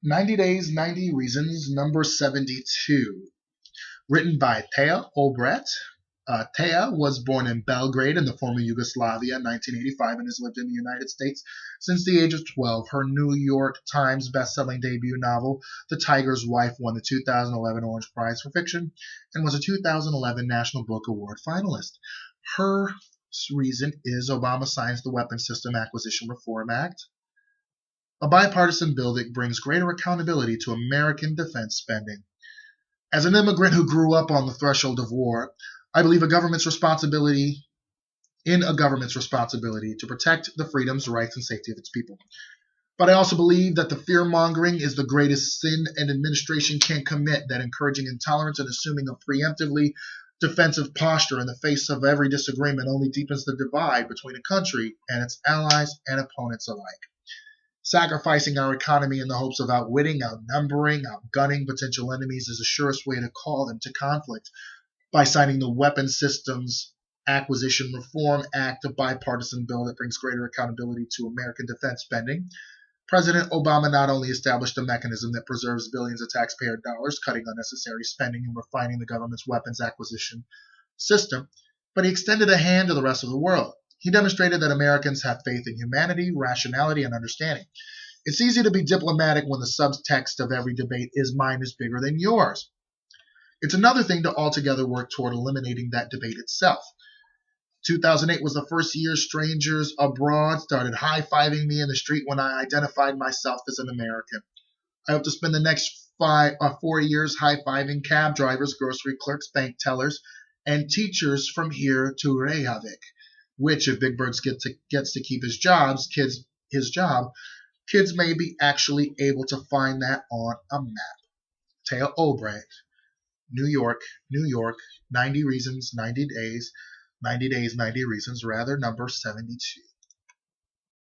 90 Days, 90 Reasons, number 72. Written by Thea Obrecht. Thea was born in Belgrade in the former Yugoslavia in 1985 and has lived in the United States since the age of 12. Her New York Times bestselling debut novel, The Tiger's Wife, won the 2011 Orange Prize for Fiction and was a 2011 National Book Award finalist. Her reason is Obama signs the Weapons System Acquisition Reform Act, a bipartisan bill that brings greater accountability to American defense spending. As an immigrant who grew up on the threshold of war, I believe a government's responsibility to protect the freedoms, rights, and safety of its people. But I also believe that the fear-mongering is the greatest sin an administration can commit, that encouraging intolerance and assuming a preemptively defensive posture in the face of every disagreement only deepens the divide between a country and its allies and opponents alike. Sacrificing our economy in the hopes of outwitting, outnumbering, outgunning potential enemies is the surest way to call them to conflict. By signing the Weapons Systems Acquisition Reform Act, a bipartisan bill that brings greater accountability to American defense spending, President Obama not only established a mechanism that preserves billions of taxpayer dollars, cutting unnecessary spending and refining the government's weapons acquisition system, but he extended a hand to the rest of the world. He demonstrated that Americans have faith in humanity, rationality, and understanding. It's easy to be diplomatic when the subtext of every debate is mine is bigger than yours. It's another thing to altogether work toward eliminating that debate itself. 2008 was the first year strangers abroad started high-fiving me in the street when I identified myself as an American. I hope to spend the next 4 years high-fiving cab drivers, grocery clerks, bank tellers, and teachers from here to Reykjavik, which, if Big Bird gets to keep his job, kids may be actually able to find that on a map. Thea Obrecht, New York, 90 Reasons, 90 Days, 90 Days, 90 Reasons, number 72.